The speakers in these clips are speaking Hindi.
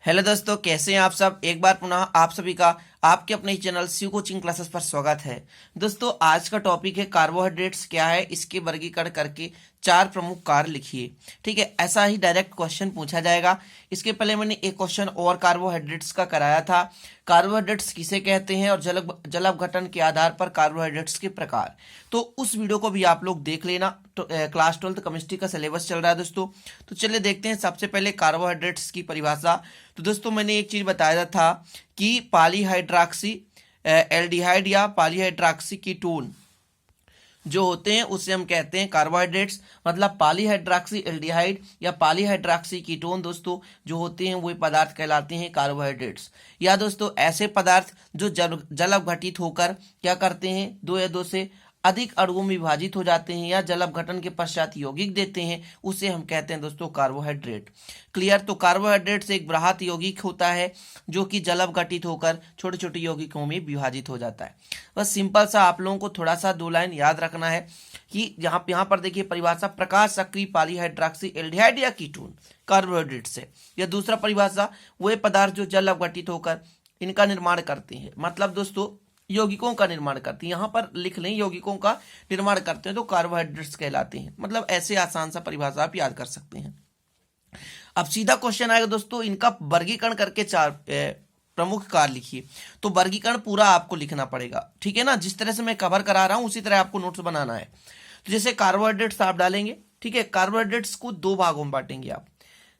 हेलो दोस्तों, कैसे हैं आप सब। एक बार पुनः आप सभी का आपके अपने चैनल शिव कोचिंग क्लासेस पर स्वागत है। दोस्तों, आज का टॉपिक है कार्बोहाइड्रेट्स क्या है, इसके वर्गीकरण करके चार प्रमुख कार्य लिखिए। ठीक है, ऐसा ही डायरेक्ट क्वेश्चन पूछा जाएगा। इसके पहले मैंने एक क्वेश्चन और कार्बोहाइड्रेट्स का कराया था, कार्बोहाइड्रेट्स किसे कहते हैं और जल अपघटन के आधार पर कार्बोहाइड्रेट्स के प्रकार। तो उस वीडियो को भी आप लोग देख लेना। तो क्लास 12 केमिस्ट्री का सिलेबस चल रहा है दोस्तों। तो चलिए देखते हैं सबसे पहले कार्बोहाइड्रेट्स की परिभाषा। तो दोस्तों, मैंने एक चीज बताया था कि पॉलीहाइड्रॉक्सी एल्डिहाइड या पॉलीहाइड्रॉक्सी कीटोन जो होते हैं उसे हम कहते हैं कार्बोहाइड्रेट्स। मतलब पॉलीहाइड्रॉक्सी एल्डिहाइड या पॉलीहाइड्रॉक्सी कीटोन दोस्तों जो होते हैं वो पदार्थ कहलाते हैं कार्बोहाइड्रेट्स। या दोस्तों ऐसे पदार्थ जो जल अपघटित होकर क्या करते हैं, दो या दो से अधिक अणुओं में विभाजित हो जाते हैं या जल अपघटन के पश्चात यौगिक देते हैं, उसे हम कहते हैं दोस्तों कार्बोहाइड्रेट। क्लियर। तो कार्बोहाइड्रेट से एक बृहत यौगिक होता है जो कि जल अपघटित होकर छोटे छोटे यौगिकों में विभाजित हो जाता है। बस सिंपल सा आप लोगों को थोड़ा सा दो लाइन याद रखना है कि यहाँ पर देखिए परिभाषा, प्रकाश सक्रिय पॉलीहाइड्रॉक्सी एल्डिहाइड या कीटोन कार्बोहाइड्रेट से। या दूसरा परिभाषा, वे पदार्थ जो जल अपघटित होकर इनका निर्माण करते हैं, मतलब दोस्तों यौगिकों का निर्माण करते हैं। यहाँ पर लिख लें यौगिकों का निर्माण करते हैं तो कार्बोहाइड्रेट्स कहलाते हैं। मतलब ऐसे आसान सा परिभाषा आप याद कर सकते हैं। अब सीधा क्वेश्चन आएगा दोस्तों, इनका वर्गीकरण करके चार प्रमुख कार्य लिखिए। तो वर्गीकरण पूरा आपको लिखना पड़ेगा, ठीक है ना। जिस तरह से मैं कवर करा रहा हूं उसी तरह आपको नोट्स बनाना है। तो जैसे कार्बोहाइड्रेट्स आप डालेंगे, ठीक है। कार्बोहाइड्रेट्स को दो भागों में बांटेंगे आप,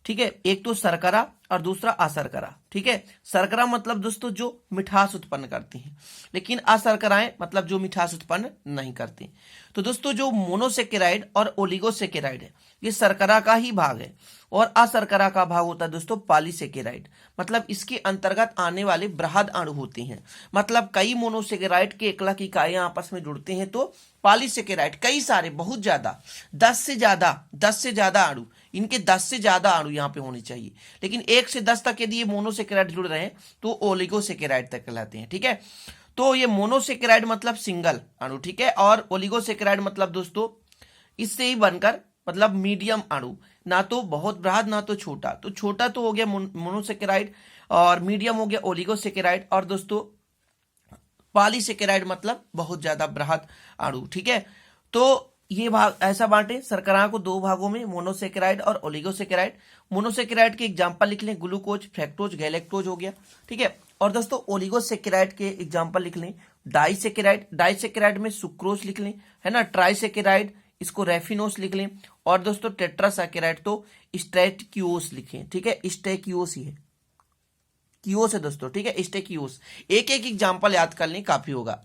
ठीक है। एक तो शर्करा और दूसरा अशर्करा, ठीक है। शर्करा मतलब दोस्तों जो मिठास उत्पन्न करती हैं, लेकिन अशर्कराएं मतलब जो मिठास उत्पन्न नहीं करती। तो दोस्तों जो मोनोसेकेराइड और ओलिगोसेकेराइड है ये शर्करा का ही भाग है, और अशर्करा का भाग होता है दोस्तों पॉलीसेकेराइड। मतलब इसके अंतर्गत आने वाले बृहद अणु होते हैं। मतलब कई मोनोसेकेराइड के एकलक इकाइयां आपस में जुड़ते हैं तो पॉलीसेकेराइड कई सारे, बहुत ज्यादा, 10 से ज्यादा अणु, इनके 10 से ज्यादा अणु यहाँ पे होने चाहिए। लेकिन 1 से 10 तक यदि ये मोनोसेकेराइड जुड़ रहे हैं तो ओलिगोसेकेराइड तक कहलाते हैं, ठीक है। तो ये मोनोसेकेराइड मतलब सिंगल अणु, ठीक है। और ओलिगोसेकेराइड मतलब दोस्तों इससे ही बनकर मतलब मीडियम अणु, ना तो बहुत बृहद ना तो छोटा। तो छोटा तो हो गया मोनोसेकेराइड और मीडियम हो गया ओलिगोसेकेराइड, और दोस्तों पॉलीसेकेराइड मतलब बहुत ज्यादा बृहद अणु, ठीक है। तो ये भाग ऐसा बांटे शर्करा को दो भागों में, मोनोसेकेराइड और ओलिगोसेकेराइड। मोनोसेकेराइड के एग्जांपल लिख लें, ग्लूकोज, फ्रैक्टोज, गैलेक्टोज हो गया, ठीक है। और दोस्तों ओलिगोसेकेराइड के एग्जांपल लिख लें, डाइसेकेराइड, डाइसेकेराइड में सुक्रोज लिख लें, है ना। ट्राइसेकेराइड, इसको रेफिनोस लिख लें। और दोस्तों टेट्रासेकेराइड तो स्टेकियोस लिखें, ठीक है। स्टेकियोस ही है, कियोस है दोस्तों, ठीक है, स्टेकियोस। एक एक एग्जांपल याद कर लें, काफी होगा।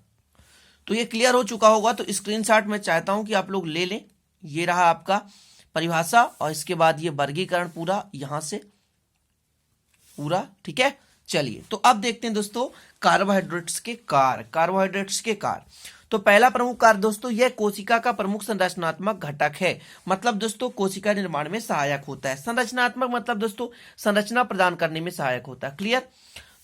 तो ये क्लियर हो चुका होगा। तो स्क्रीनशॉट मैं चाहता हूं कि आप लोग ले लें। ये रहा आपका परिभाषा, और इसके बाद ये वर्गीकरण पूरा यहां से पूरा, ठीक है। चलिए तो अब देखते हैं दोस्तों कार्बोहाइड्रेट्स के कार्य। कार्बोहाइड्रेट्स के कार्य, तो पहला प्रमुख कार्य दोस्तों यह कोशिका का प्रमुख संरचनात्मक घटक है। मतलब दोस्तों कोशिका निर्माण में सहायक होता है। संरचनात्मक मतलब दोस्तों संरचना प्रदान करने में सहायक होता है। क्लियर।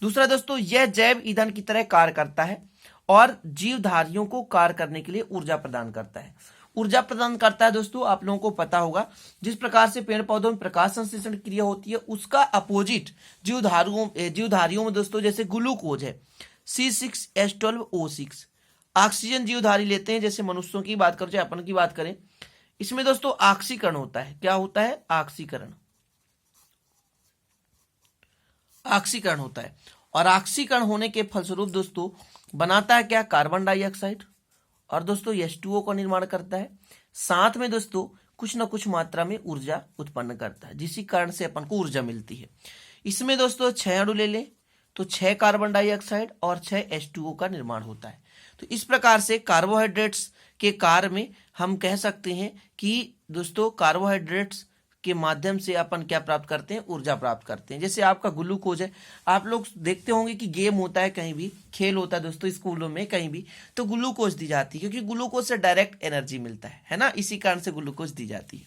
दूसरा दोस्तों यह जैव ईंधन की तरह कार्य करता है और जीवधारियों को कार्य करने के लिए ऊर्जा प्रदान करता है। ऊर्जा प्रदान करता है दोस्तों, आप लोगों को पता होगा जिस प्रकार से पेड़ पौधों में प्रकाश संश्लेषण क्रिया होती है उसका अपोजिट जीवधारियों में दोस्तों जैसे ग्लूकोज है C6H12O6। ऑक्सीजन जीवधारी लेते हैं, जैसे मनुष्यों की बात करें चाहे अपन की बात करें, इसमें दोस्तों ऑक्सीकरण होता है। क्या होता है? ऑक्सीकरण, ऑक्सीकरण होता है। और ऑक्सीकरण होने के फलस्वरूप दोस्तों बनाता है क्या? कार्बन डाइऑक्साइड, और दोस्तों H2O का निर्माण करता है। साथ में दोस्तों कुछ ना कुछ मात्रा में ऊर्जा उत्पन्न करता है, जिसी कारण से अपन को ऊर्जा मिलती है। इसमें दोस्तों 6 अणु ले लें तो 6 कार्बन डाइऑक्साइड और 6 H2O का निर्माण होता है। तो इस प्रकार से कार्बोहाइड्रेट्स के कार्य में हम कह सकते हैं कि दोस्तों कार्बोहाइड्रेट्स के माध्यम से अपन क्या प्राप्त करते हैं? ऊर्जा प्राप्त करते हैं। जैसे आपका ग्लूकोज है, आप लोग देखते होंगे कि गेम होता है, कहीं भी खेल होता है दोस्तों स्कूलों में कहीं भी, तो ग्लूकोज दी जाती है क्योंकि ग्लूकोज से डायरेक्ट एनर्जी मिलता है ना, इसी कारण से ग्लूकोज दी जाती है।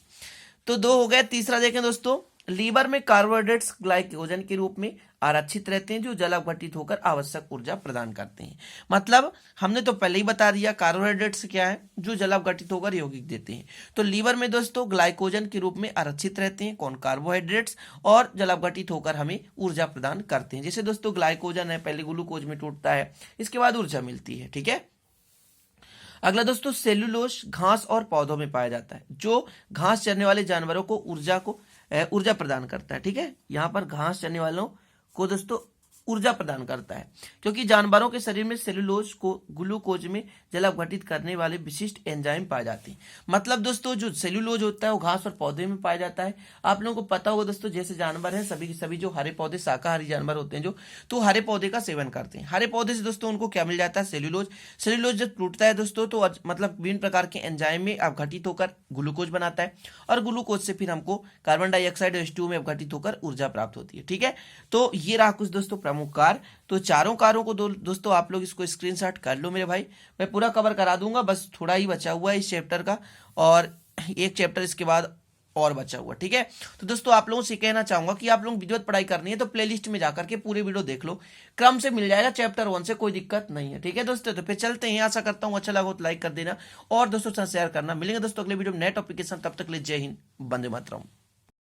तो दो हो गए। तीसरा देखें दोस्तों लीवर में कार्बोहाइड्रेट्स ग्लाइकोजन के रूप में आरक्षित रहते हैं जो जल अपघटित होकर आवश्यक ऊर्जा प्रदान करते हैं। मतलब हमने तो पहले ही बता दिया कार्बोहाइड्रेट्स क्या है, जो जल अपघटित होकर यौगिक देते हैं। तो लीवर में दोस्तों ग्लाइकोजन के रूप में आरक्षित रहते हैं कौन, कार्बोहाइड्रेट्स, और जल अपघटित होकर हमें ऊर्जा प्रदान करते हैं। जैसे दोस्तों ग्लाइकोजन है, पहले ग्लूकोज में टूटता है, इसके बाद ऊर्जा मिलती है। ठीक है, अगला दोस्तों सेल्यूलोज घास और पौधों में पाया जाता है, जो घास चरने वाले जानवरों को ऊर्जा प्रदान करता है। ठीक है, यहां पर घास चरने वालों को दोस्तों ऊर्जा प्रदान करता है, क्योंकि जानवरों के शरीर में सेल्यूलोज को ग्लूकोज में जल अपघटित करने वाले विशिष्ट एंजाइम पाए जाते हैं। मतलब दोस्तों जो सेल्यूलोज होता है वो घास और पौधे में पाया जाता है। आप लोगों को पता होगा दोस्तों, जैसे जानवर हैं सभी के सभी जो हरे पौधे शाकाहारी जानवर होते हैं जो, तो हरे पौधे का सेवन करते हैं। हरे पौधे से दोस्तों उनको क्या मिल जाता है, सेल्यूलोज। सेल्यूलोज जब टूटता है दोस्तों तो मतलब विभिन्न प्रकार के एंजाइम में अपघटित होकर ग्लूकोज बनाता है, और ग्लूकोज से फिर हमको कार्बन डाइऑक्साइड H2O में अपघटित होकर ऊर्जा प्राप्त होती है। ठीक है, तो ये रहा कुछ दोस्तों प्रमुख कार्य। तो चारों कार्यों को दोस्तों आप लोग इसको स्क्रीनशॉट कर लो मेरे भाई, मैं पूरा कवर करा दूंगा, बस थोड़ा ही बचा हुआ है इस चैप्टर का, और एक चैप्टर इसके बाद और बचा हुआ। ठीक है, तो दोस्तों आप लोगों से कहना चाहूंगा कि आप लोग विधिवत पढ़ाई करनी है तो प्लेलिस्ट में जाकर के पूरे वीडियो देख लो, क्रम से मिल जाएगा, चैप्टर 1 से कोई दिक्कत नहीं है। ठीक है दोस्तों, तो फिर चलते हैं। आशा करता हूं अच्छा लगा तो लाइक कर देना और दोस्तों से शेयर करना। मिलेंगे दोस्तों अगले वीडियो में नए टॉपिक के साथ, तब तक के लिए जय हिंद, वंदे मातरम।